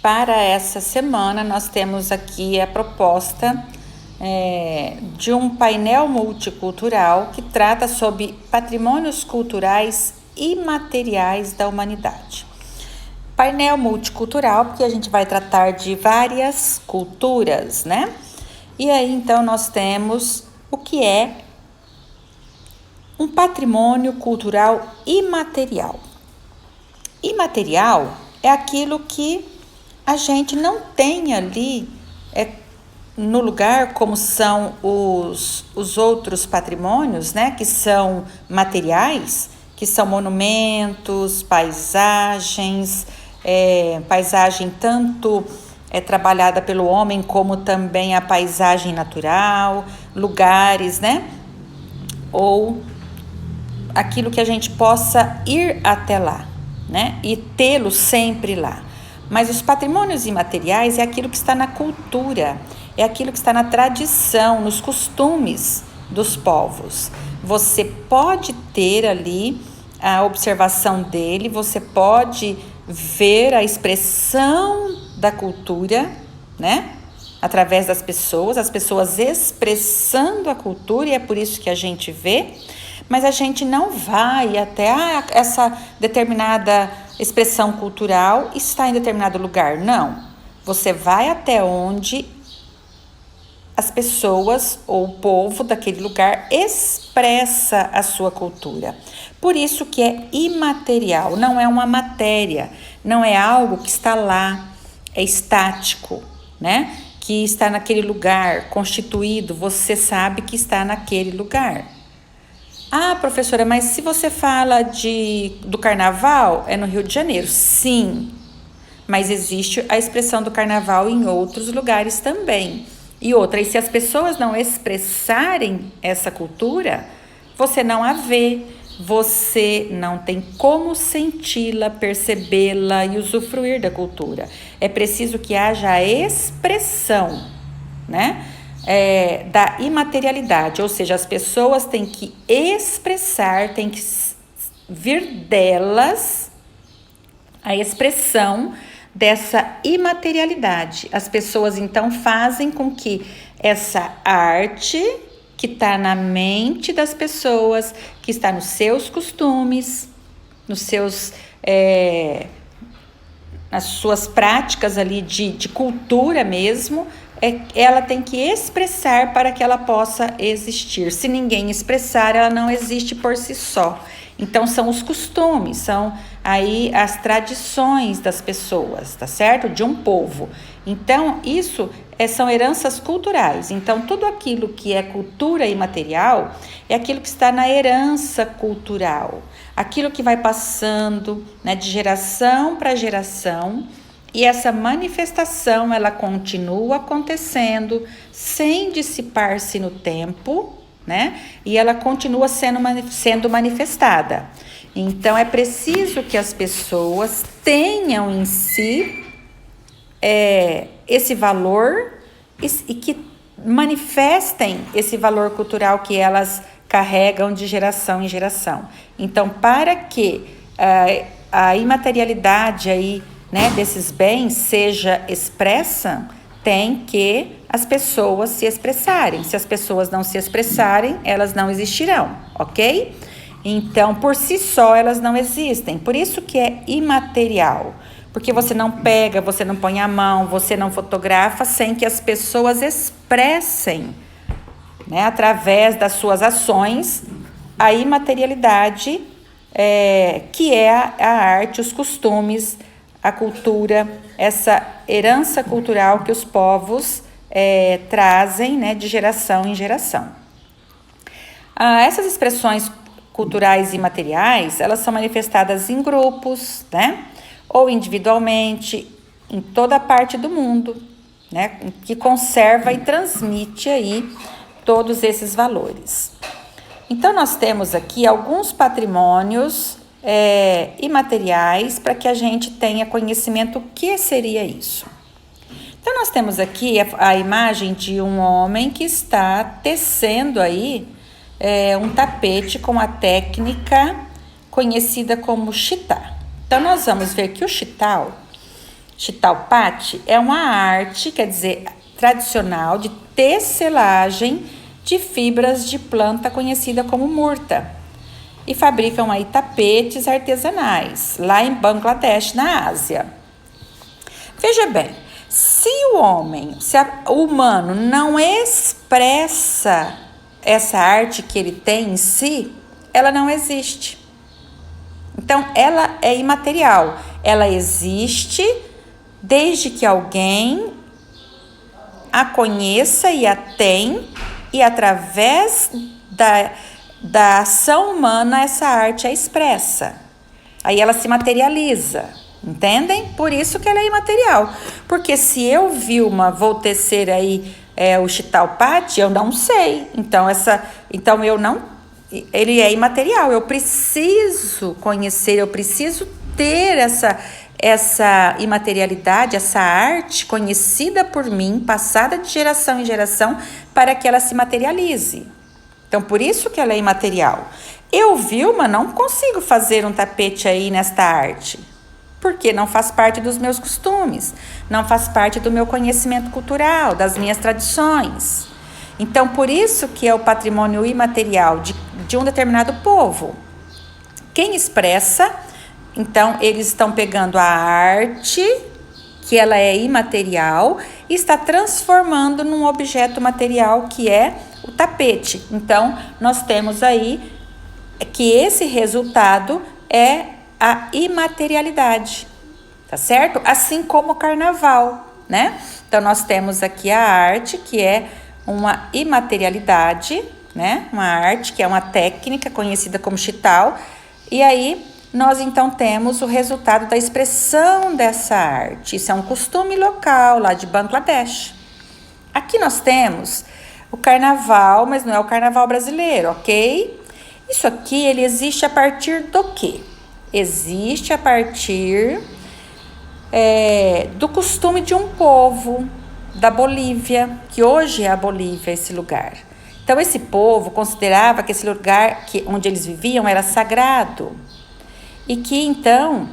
Para essa semana, nós temos aqui a proposta de um painel multicultural que trata sobre patrimônios culturais imateriais da humanidade. Painel multicultural, porque a gente vai tratar de várias culturas, né? E aí, então, nós temos o que é um patrimônio cultural imaterial. Imaterial é aquilo que a gente não tem ali no lugar, como são os outros patrimônios, né? Que são materiais, que são monumentos, paisagens, paisagem tanto trabalhada pelo homem, como também a paisagem natural, lugares, né? Ou aquilo que a gente possa ir até lá, né? E tê-lo sempre lá. Mas os patrimônios imateriais é aquilo que está na cultura, é aquilo que está na tradição, nos costumes dos povos. Você pode ter ali a observação dele, você pode ver a expressão da cultura, né? Através das pessoas, as pessoas expressando a cultura, e é por isso que a gente vê, mas a gente não vai até essa determinada expressão cultural está em determinado lugar. Não. Você vai até onde as pessoas ou o povo daquele lugar expressa a sua cultura. Por isso que é imaterial, não é uma matéria, não é algo que está lá, é estático, né? Que está naquele lugar constituído, você sabe que está naquele lugar. Ah, professora, mas se você fala do carnaval, é no Rio de Janeiro. Sim, mas existe a expressão do carnaval em outros lugares também. E outra, e se as pessoas não expressarem essa cultura, você não a vê, você não tem como senti-la, percebê-la e usufruir da cultura. É preciso que haja a expressão, né? Da imaterialidade, ou seja, as pessoas têm que expressar, tem que vir delas a expressão dessa imaterialidade. As pessoas então fazem com que essa arte que está na mente das pessoas, que está nos seus costumes, nas suas práticas ali de cultura mesmo, ela tem que expressar para que ela possa existir. Se ninguém expressar, ela não existe por si só. Então, são os costumes, são aí as tradições das pessoas, tá certo? De um povo. Então, isso são heranças culturais. Então, tudo aquilo que é cultura imaterial é aquilo que está na herança cultural. Aquilo que vai passando, né, de geração para geração. E essa manifestação, ela continua acontecendo sem dissipar-se no tempo, né? E ela continua sendo manifestada. Então, é preciso que as pessoas tenham em si esse valor e que manifestem esse valor cultural que elas carregam de geração em geração. Então, para que a imaterialidade aí, né, desses bens seja expressa, tem que as pessoas se expressarem. Se as pessoas não se expressarem, elas não existirão, ok? Então, por si só, elas não existem. Por isso que é imaterial. Porque você não pega, você não põe a mão, você não fotografa sem que as pessoas expressem, né, através das suas ações, a imaterialidade, que é a arte, os costumes, a cultura, essa herança cultural que os povos trazem, né, de geração em geração. Essas expressões culturais e materiais, elas são manifestadas em grupos, né, ou individualmente, em toda a parte do mundo, né, que conserva e transmite aí todos esses valores. Então, nós temos aqui alguns patrimônios imateriais para que a gente tenha conhecimento o que seria isso. Então, nós temos aqui a imagem de um homem que está tecendo aí um tapete com a técnica conhecida como chitá. Então, nós vamos ver que o chital Chitalpate é uma arte, quer dizer, tradicional de tecelagem de fibras de planta conhecida como murta. E fabricam aí tapetes artesanais, lá em Bangladesh, na Ásia. Veja bem, se o humano não expressa essa arte que ele tem em si, ela não existe. Então, ela é imaterial. Ela existe desde que alguém a conheça e a tem, e através da ação humana essa arte é expressa. Aí ela se materializa, entendem? Por isso que ela é imaterial. Porque se eu, Vilma, vou tecer aí o Chitalpate, eu não sei. Então eu não... Ele é imaterial. Eu preciso conhecer, eu preciso ter essa imaterialidade, essa arte conhecida por mim, passada de geração em geração, para que ela se materialize. Então, por isso que ela é imaterial. Eu, Vilma, não consigo fazer um tapete aí nesta arte, porque não faz parte dos meus costumes, não faz parte do meu conhecimento cultural, das minhas tradições. Então, por isso que é o patrimônio imaterial de um determinado povo. Quem expressa, então, eles estão pegando a arte, que ela é imaterial, e está transformando num objeto material que é o tapete. Então, nós temos aí que esse resultado é a imaterialidade, tá certo? Assim como o carnaval, né? Então, nós temos aqui a arte, que é uma imaterialidade, né? Uma arte que é uma técnica conhecida como chital, e aí nós então temos o resultado da expressão dessa arte. Isso é um costume local lá de Bangladesh. Aqui nós temos o carnaval, mas não é o carnaval brasileiro, ok? Isso aqui, ele existe a partir do quê? Existe a partir do costume de um povo da Bolívia, que hoje é a Bolívia, esse lugar. Então, esse povo considerava que esse lugar onde eles viviam era sagrado. E que, então,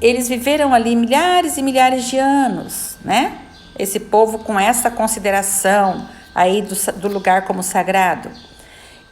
eles viveram ali milhares e milhares de anos, né? Esse povo com essa consideração aí do lugar como sagrado.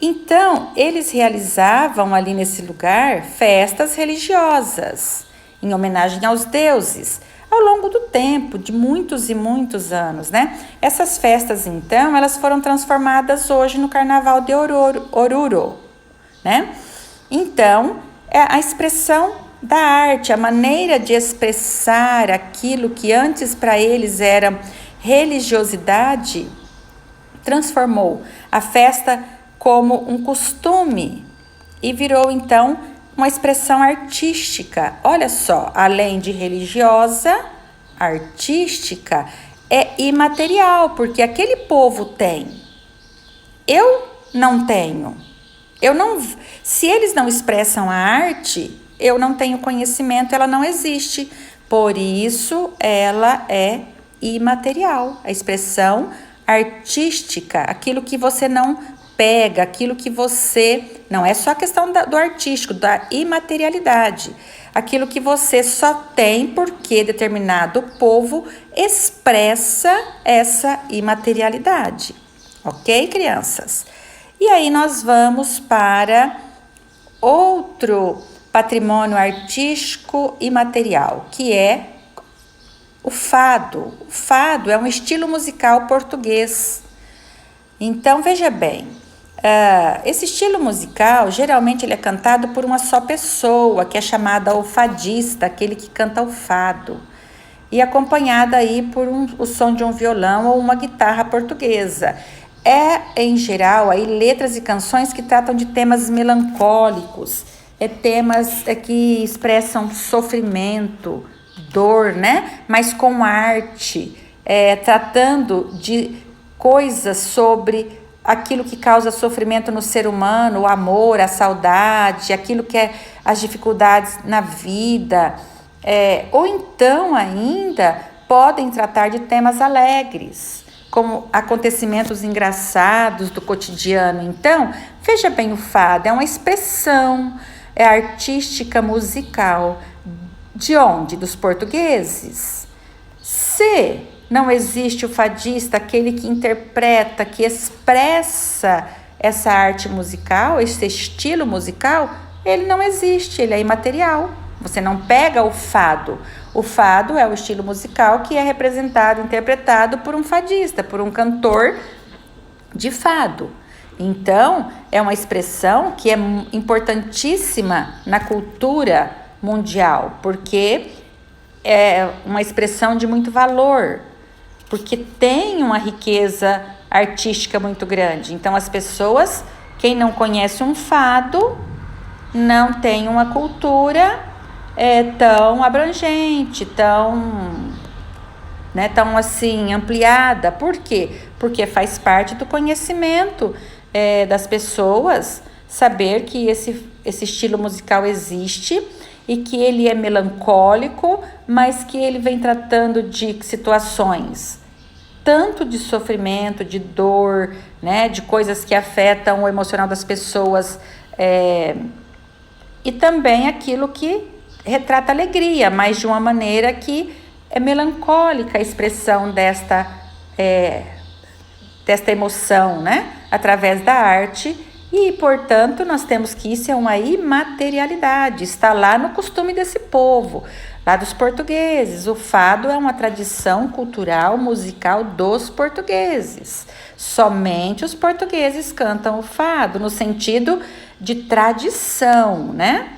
Então, eles realizavam ali nesse lugar festas religiosas, em homenagem aos deuses, ao longo do tempo, de muitos e muitos anos, né? Essas festas, então, elas foram transformadas hoje no Carnaval de Oruro, né? Então, a expressão da arte, a maneira de expressar aquilo que antes para eles era religiosidade, transformou a festa como um costume e virou então uma expressão artística. Olha só, além de religiosa, artística é imaterial, porque aquele povo tem. Eu não tenho. Se eles não expressam a arte, eu não tenho conhecimento, ela não existe. Por isso, ela é imaterial. A expressão artística, aquilo que você não pega, aquilo que você... Não é só a questão do artístico, da imaterialidade. Aquilo que você só tem porque determinado povo expressa essa imaterialidade. Ok, crianças? E aí nós vamos para outro patrimônio artístico imaterial, que é o fado. O fado é um estilo musical português. Então, veja bem, esse estilo musical, geralmente ele é cantado por uma só pessoa, que é chamada o fadista, aquele que canta o fado, e acompanhada aí por o som de um violão ou uma guitarra portuguesa. Em geral, aí, letras e canções que tratam de temas melancólicos, temas que expressam sofrimento, dor, né? Mas com arte, tratando de coisas sobre aquilo que causa sofrimento no ser humano, o amor, a saudade, aquilo que é as dificuldades na vida. Ou então ainda podem tratar de temas alegres, como acontecimentos engraçados do cotidiano. Então, veja bem, o fado é uma expressão artística musical De onde? Dos portugueses. Se não existe o fadista, aquele que interpreta, que expressa essa arte musical, esse estilo musical, ele não existe, ele é imaterial. Você não pega o fado. O fado é o estilo musical que é representado, interpretado por um fadista, por um cantor de fado. Então, é uma expressão que é importantíssima na cultura mundial, porque é uma expressão de muito valor, porque tem uma riqueza artística muito grande. Então, as pessoas, quem não conhece um fado, não tem uma cultura tão abrangente, tão assim, ampliada. Por quê? Porque faz parte do conhecimento das pessoas saber que esse estilo musical existe e que ele é melancólico, mas que ele vem tratando de situações tanto de sofrimento, de dor, né, de coisas que afetam o emocional das pessoas, e também aquilo que retrata alegria, mas de uma maneira que é melancólica a expressão desta emoção, né? Através da arte, e, portanto, nós temos que isso é uma imaterialidade, está lá no costume desse povo, lá dos portugueses. O fado é uma tradição cultural, musical dos portugueses. Somente os portugueses cantam o fado, no sentido de tradição, né?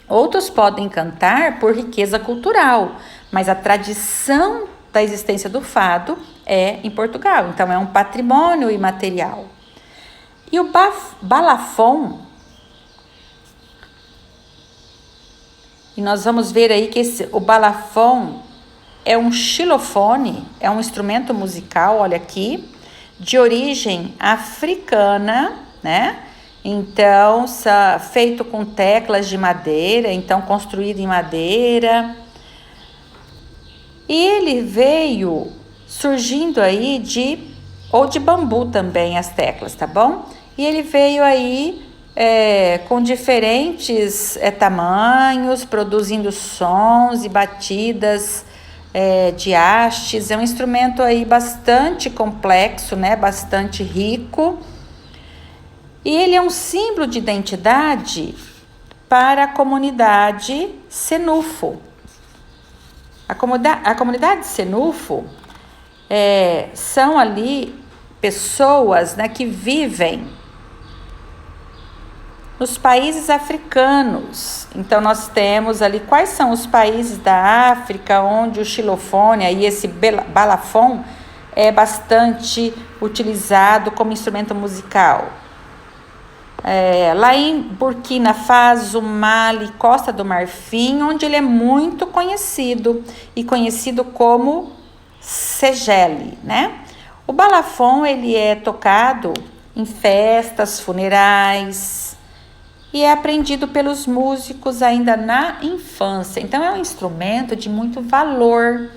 Outros podem cantar por riqueza cultural, mas a tradição da existência do fado é em Portugal, então é um patrimônio imaterial. E o balafon, e nós vamos ver aí que o balafon é um xilofone, é um instrumento musical, olha aqui, de origem africana, né? Então, feito com teclas de madeira, então construído em madeira. E ele veio surgindo aí ou de bambu também as teclas, tá bom? E ele veio aí com diferentes tamanhos, produzindo sons e batidas de hastes. É um instrumento aí bastante complexo, né? Bastante rico. E ele é um símbolo de identidade para a comunidade Senufo. A comunidade Senufo são ali pessoas, né, que vivem nos países africanos. Então, nós temos ali quais são os países da África onde o xilofone, aí esse balafon, é bastante utilizado como instrumento musical. Lá em Burkina Faso, Mali, Costa do Marfim, onde ele é muito conhecido e conhecido como segele, né? O balafon, ele é tocado em festas funerais e é aprendido pelos músicos ainda na infância. Então, é um instrumento de muito valor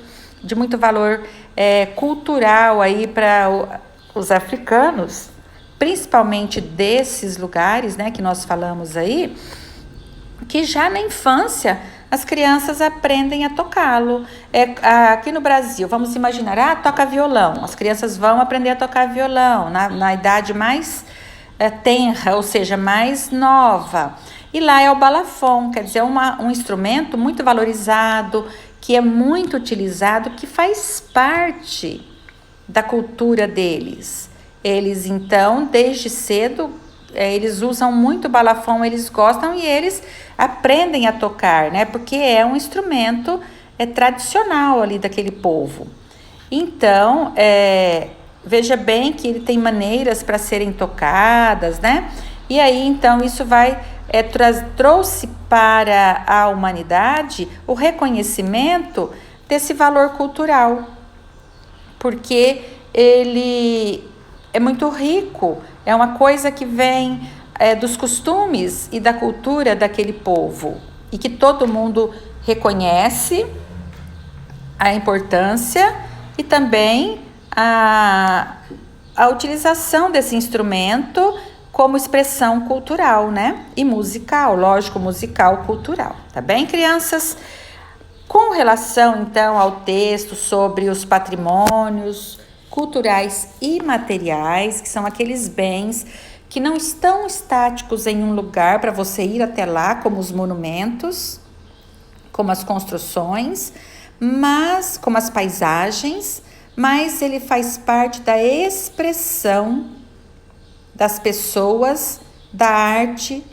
cultural aí para os africanos, principalmente desses lugares, né, que nós falamos aí, que já na infância as crianças aprendem a tocá-lo. Aqui no Brasil, vamos imaginar, toca violão. As crianças vão aprender a tocar violão na idade mais tenra, ou seja, mais nova. E lá é o balafon, quer dizer, um instrumento muito valorizado, que é muito utilizado, que faz parte da cultura deles. Eles, então, desde cedo, eles usam muito o balafon, eles gostam e eles aprendem a tocar, né? Porque é um instrumento tradicional ali daquele povo. Então, veja bem que ele tem maneiras para serem tocadas, né? E aí, então, isso trouxe para a humanidade o reconhecimento desse valor cultural, porque ele é muito rico, é uma coisa que vem dos costumes e da cultura daquele povo e que todo mundo reconhece a importância e também a utilização desse instrumento como expressão cultural, né? E musical, lógico, musical, cultural, tá bem, crianças? Com relação, então, ao texto sobre os patrimônios culturais imateriais, que são aqueles bens que não estão estáticos em um lugar para você ir até lá, como os monumentos, como as construções, mas como as paisagens, mas ele faz parte da expressão das pessoas, da arte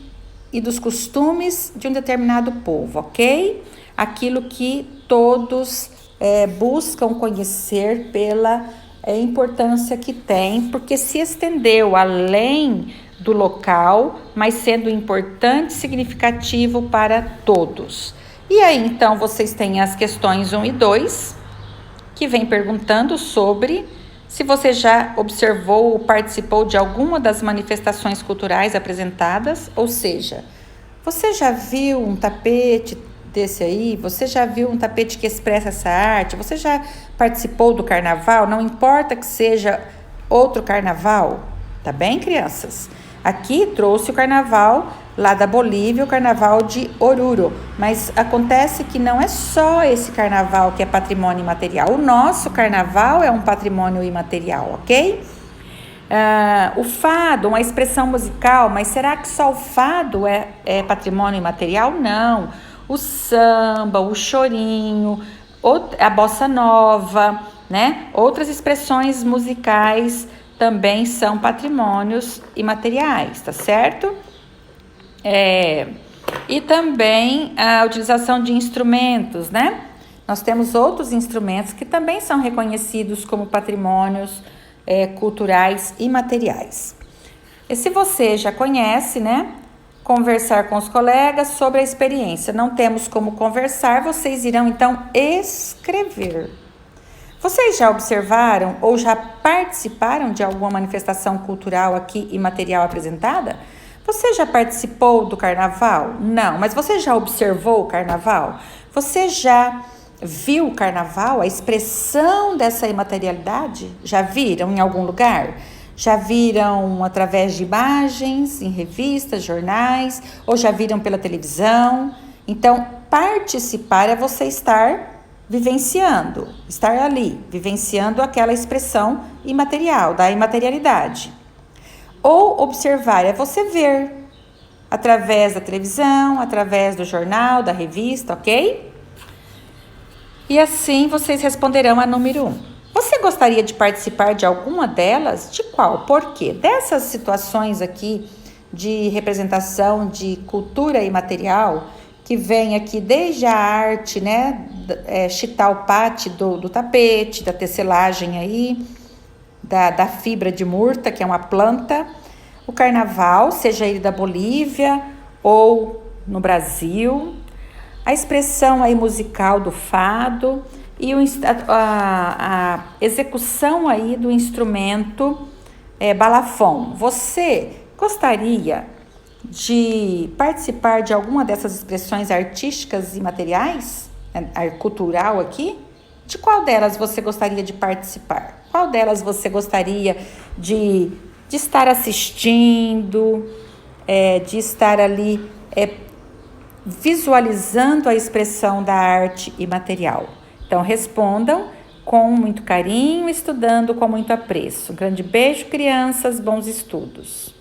e dos costumes de um determinado povo, ok? Aquilo que todos buscam conhecer pela importância que tem, porque se estendeu além do local, mas sendo importante e significativo para todos. E aí, então, vocês têm as questões 1 e 2, que vem perguntando sobre se você já observou ou participou de alguma das manifestações culturais apresentadas, ou seja, você já viu um tapete desse aí? Você já viu um tapete que expressa essa arte? Você já participou do carnaval? Não importa que seja outro carnaval, tá bem, crianças? Aqui trouxe o carnaval lá da Bolívia, o carnaval de Oruro, mas acontece que não é só esse carnaval que é patrimônio imaterial. O nosso carnaval é um patrimônio imaterial, ok? O fado, uma expressão musical, mas será que só o fado é patrimônio imaterial? Não. O samba, o chorinho, a bossa nova, né? Outras expressões musicais também são patrimônios imateriais, tá certo? E também a utilização de instrumentos, né? Nós temos outros instrumentos que também são reconhecidos como patrimônios culturais imateriais. E se você já conhece, né? Conversar com os colegas sobre a experiência. Não temos como conversar, vocês irão então escrever. Vocês já observaram ou já participaram de alguma manifestação cultural aqui imaterial apresentada? Você já participou do carnaval? Não, mas você já observou o carnaval? Você já viu o carnaval, a expressão dessa imaterialidade? Já viram em algum lugar? Já viram através de imagens, em revistas, jornais, ou já viram pela televisão? Então, participar é você estar vivenciando, estar ali, vivenciando aquela expressão imaterial, da imaterialidade. Ou observar é você ver, através da televisão, através do jornal, da revista, ok? E assim vocês responderão a número 1. Você gostaria de participar de alguma delas? De qual? Por quê? Dessas situações aqui de representação de cultura imaterial, que vem aqui desde a arte, né, chitalpate do tapete, da tecelagem aí, da fibra de murta, que é uma planta, o carnaval, seja ele da Bolívia ou no Brasil, a expressão aí musical do fado e a execução aí do instrumento balafon. Você gostaria de participar de alguma dessas expressões artísticas e materiais, cultural aqui? De qual delas você gostaria de participar? Qual delas você gostaria de estar assistindo, de estar ali visualizando a expressão da arte imaterial? Então, respondam com muito carinho, estudando com muito apreço. Um grande beijo, crianças, bons estudos.